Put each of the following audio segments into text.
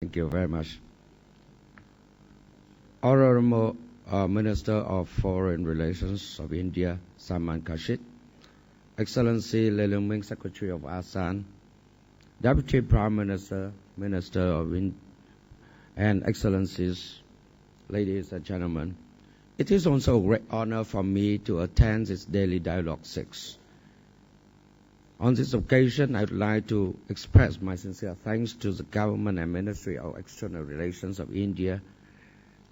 Thank you very much. Honorable Minister of Foreign Relations of India, Salman Kashid, Excellency Lee Leung Ming, Secretary of ASEAN, Deputy Prime Minister, Minister of and Excellencies, ladies and gentlemen, it is also a great honor for me to attend this Daily Dialogue 6. On this occasion, I would like to express my sincere thanks to the Government and Ministry of External Relations of India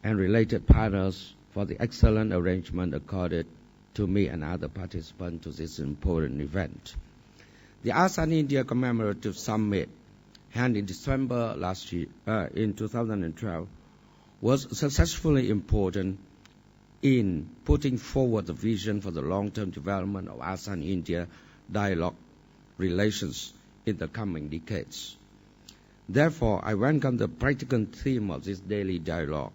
and related partners for the excellent arrangement accorded to me and other participants to this important event. The ASEAN-India Commemorative Summit, held in December last year, in 2012, was successfully important in putting forward the vision for the long-term development of ASEAN-India dialogue relations in the coming decades. Therefore, I welcome the practical theme of this daily dialogue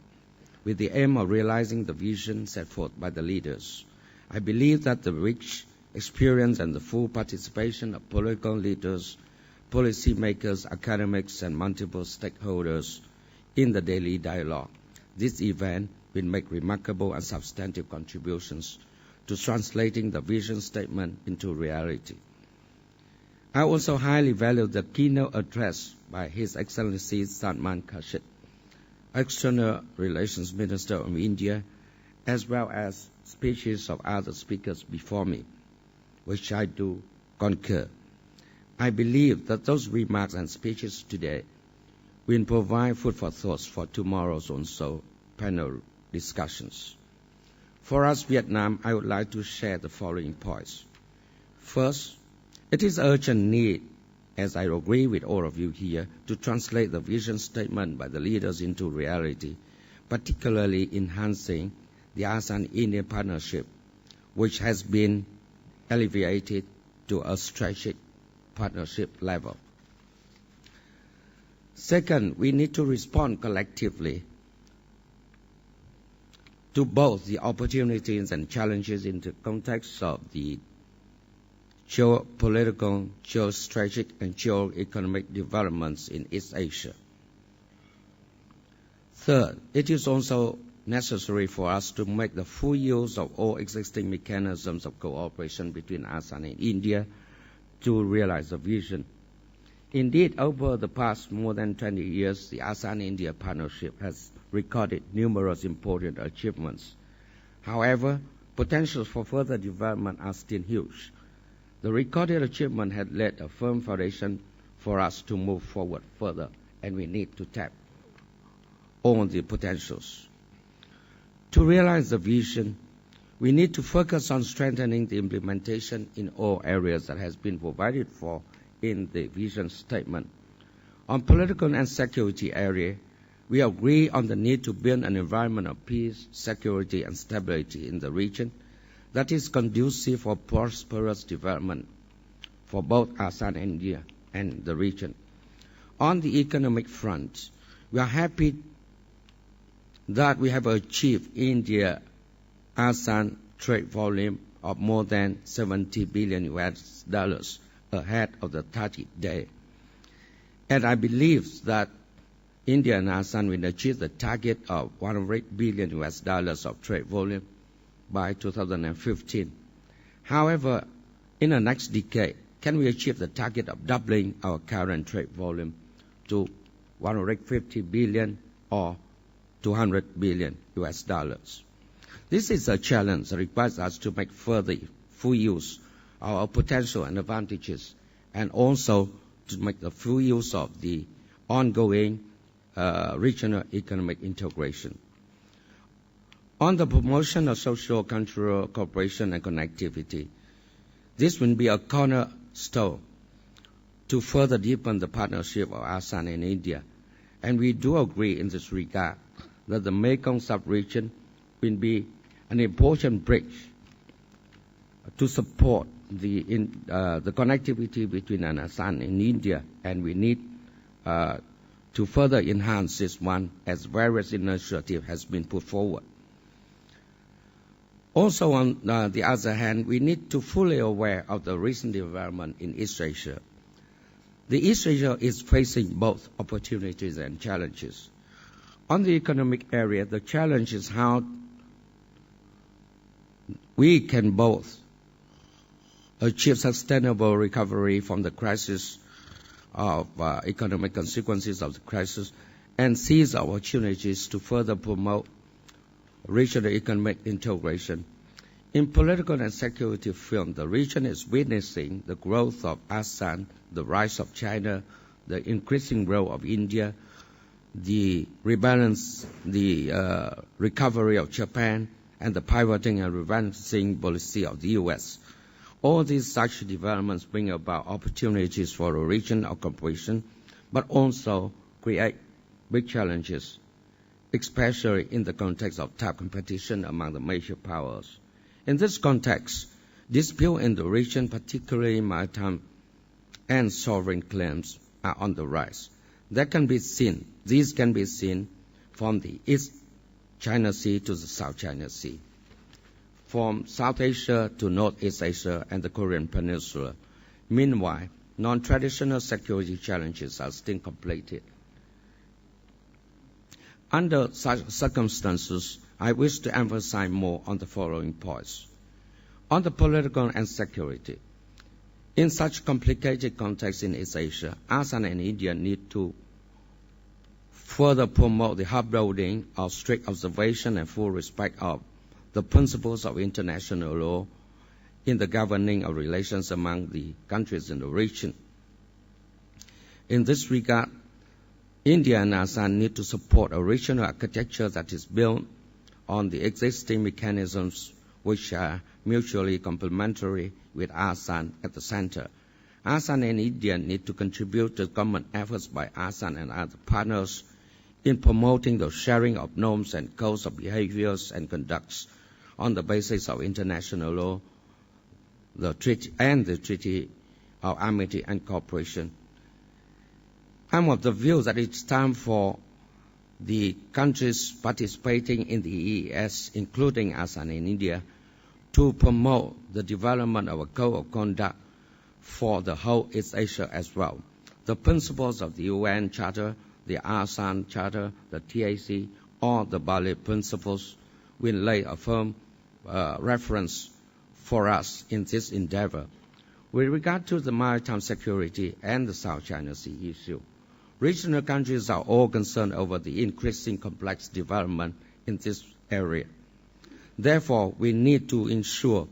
with the aim of realizing the vision set forth by the leaders. I believe that the rich experience and the full participation of political leaders, policymakers, academics, and multiple stakeholders in the daily dialogue, this event will make remarkable and substantive contributions to translating the vision statement into reality. I also highly value the keynote address by His Excellency Salman Kashid, External Relations Minister of India, as well as speeches of other speakers before me, which I do concur. I believe that those remarks and speeches today will provide food for thought for tomorrow's also panel discussions. For us, Vietnam, I would like to share the following points. First, it is urgent need, as I agree with all of you here, to translate the vision statement by the leaders into reality, particularly enhancing the ASEAN-India partnership, which has been elevated to a strategic partnership level. Second, we need to respond collectively to both the opportunities and challenges in the context of the geopolitical, geostrategic, and geoeconomic developments in East Asia. Third, it is also necessary for us to make the full use of all existing mechanisms of cooperation between ASEAN and India to realize the vision. Indeed, over the past more than 20 years, the ASEAN-India partnership has recorded numerous important achievements. However, potentials for further development are still huge. The recorded achievement had laid a firm foundation for us to move forward further, and we need to tap on the potentials. To realize the vision, we need to focus on strengthening the implementation in all areas that has been provided for in the vision statement. On political and security area, we agree on the need to build an environment of peace, security, and stability in the region that is conducive for prosperous development for both ASEAN and India and the region. On the economic front, we are happy that we have achieved India-ASEAN trade volume of more than $70 billion ahead of the target day. And I believe that India and ASEAN will achieve the target of $100 billion of trade volume by 2015. However, in the next decade, can we achieve the target of doubling our current trade volume to $150 billion or $200 billion? This is a challenge that requires us to make further full use of our potential and advantages, and also to make the full use of the ongoing regional economic integration. On the promotion of social, cultural cooperation and connectivity, this will be a cornerstone to further deepen the partnership of ASEAN and India. And we do agree in this regard that the Mekong sub-region will be an important bridge to support the connectivity between ASEAN and India, and we need to further enhance this one as various initiatives has been put forward. Also, on the other hand, we need to fully aware of the recent development in East Asia. The East Asia is facing both opportunities and challenges. On the economic area, the challenge is how we can both achieve sustainable recovery from the crisis of economic consequences of the crisis and seize opportunities to further promote regional economic integration. In political and security field, the region is witnessing the growth of ASEAN, the rise of China, the increasing role of India, the recovery of Japan, and the pivoting and rebalancing policy of the U.S. All these such developments bring about opportunities for a region of cooperation, but also create big challenges, especially in the context of tough competition among the major powers. In this context, disputes in the region, particularly maritime and sovereign claims, are on the rise. These can be seen from the East China Sea to the South China Sea, from South Asia to Northeast Asia and the Korean Peninsula. Meanwhile, non-traditional security challenges are still completed. Under such circumstances, I wish to emphasize more on the following points. On the political and security, in such complicated context in East Asia, ASEAN and India need to further promote the upholding of strict observation and full respect of the principles of international law in the governing of relations among the countries in the region. In this regard, India and ASEAN need to support a regional architecture that is built on the existing mechanisms which are mutually complementary with ASEAN at the center. ASEAN and India need to contribute to common efforts by ASEAN and other partners in promoting the sharing of norms and codes of behaviors and conducts on the basis of international law, the Treaty of Amity and Cooperation. I'm of the view that it's time for the countries participating in the EES, including ASEAN and India, to promote the development of a code of conduct for the whole East Asia as well. The principles of the UN Charter, the ASEAN Charter, the TAC, or the Bali Principles will lay a firm reference for us in this endeavor. With regard to the maritime security and the South China Sea issue, regional countries are all concerned over the increasing complex development in this area. Therefore, we need to ensure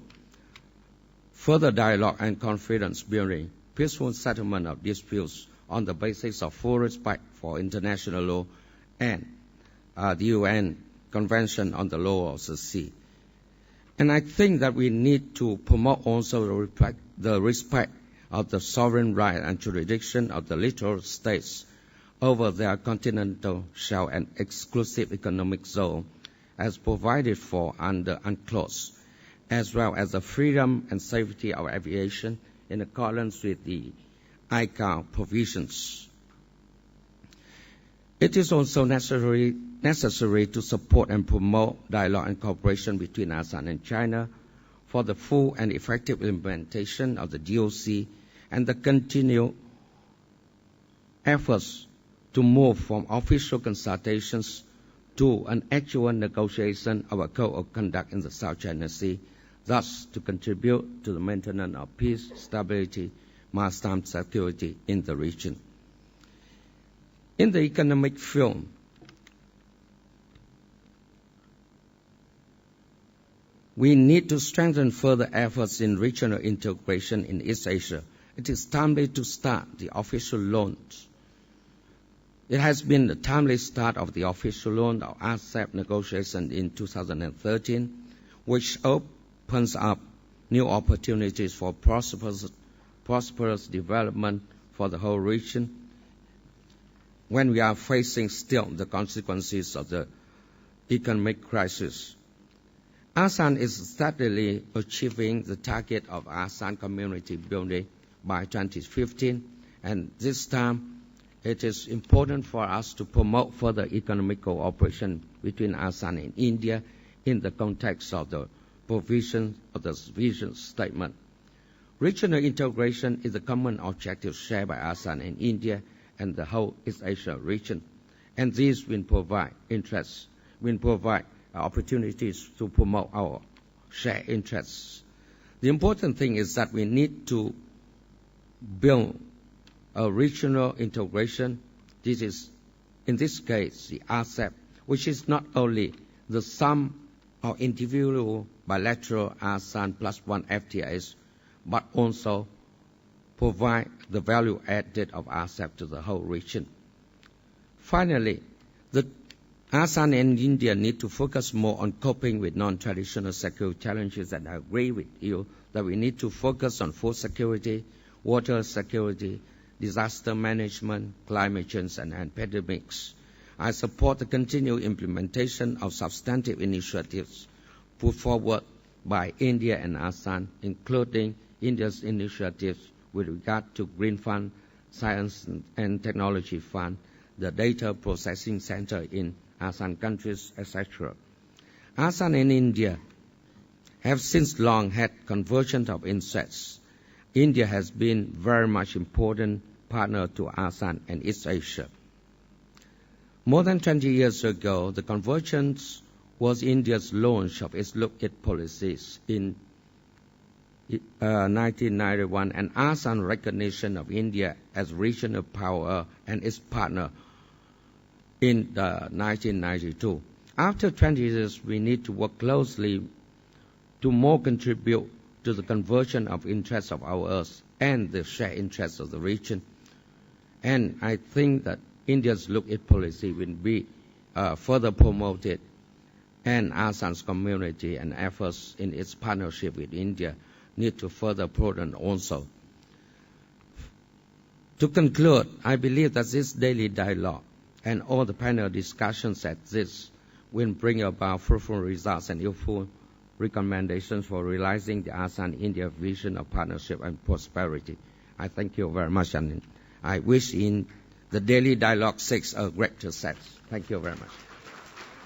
further dialogue and confidence building, peaceful settlement of disputes on the basis of full respect for international law and the UN Convention on the Law of the Sea. And I think that we need to promote also the respect of the sovereign right and jurisdiction of the littoral states over their continental shelf and exclusive economic zone as provided for under UNCLOS, as well as the freedom and safety of aviation in accordance with the ICAO provisions. It is also necessary to support and promote dialogue and cooperation between ASEAN and China for the full and effective implementation of the DOC and the continued efforts to move from official consultations to an actual negotiation of a code of conduct in the South China Sea, thus to contribute to the maintenance of peace, stability, maritime security in the region. In the economic field, we need to strengthen further efforts in regional integration in East Asia. It is timely to start the official launch. It has been the timely start of the official launch of RCEP negotiation in 2013, which opens up new opportunities for prosperous development for the whole region when we are facing still the consequences of the economic crisis. ASEAN is steadily achieving the target of ASEAN community building by 2015, and this time it is important for us to promote further economic cooperation between ASEAN and India in the context of the provision of the vision statement. Regional integration is a common objective shared by ASEAN and India and the whole East Asia region, and this will provide opportunities to promote our shared interests. The important thing is that we need to build a regional integration. This is, in this case, the RCEP, which is not only the sum of individual bilateral ASEAN plus one FTAs, but also provide the value added of RCEP to the whole region. Finally, the ASEAN and India need to focus more on coping with non-traditional security challenges, and I agree with you that we need to focus on food security, water security, disaster management, climate change, and pandemics. I support the continued implementation of substantive initiatives put forward by India and ASEAN, including India's initiatives with regard to Green Fund, Science and Technology Fund, the Data Processing Center in ASEAN countries, etc. ASEAN and India have since long had convergence of interests. India has been very much important partner to ASEAN and East Asia. More than 20 years ago, the convergence was India's launch of its look-it policies in 1991 and ASEAN recognition of India as regional power and its partner in 1992. After 20 years, we need to work closely to more contribute to the conversion of interests of ours and the shared interests of the region. And I think that India's look-it policy will be further promoted, and ASEAN's community and efforts in its partnership with India need to further broaden also. To conclude, I believe that this daily dialogue and all the panel discussions at this will bring about fruitful results and useful recommendations for realizing the ASEAN-India vision of partnership and prosperity. I thank you very much, and I wish in the daily dialogue 6 a great success. Thank you very much.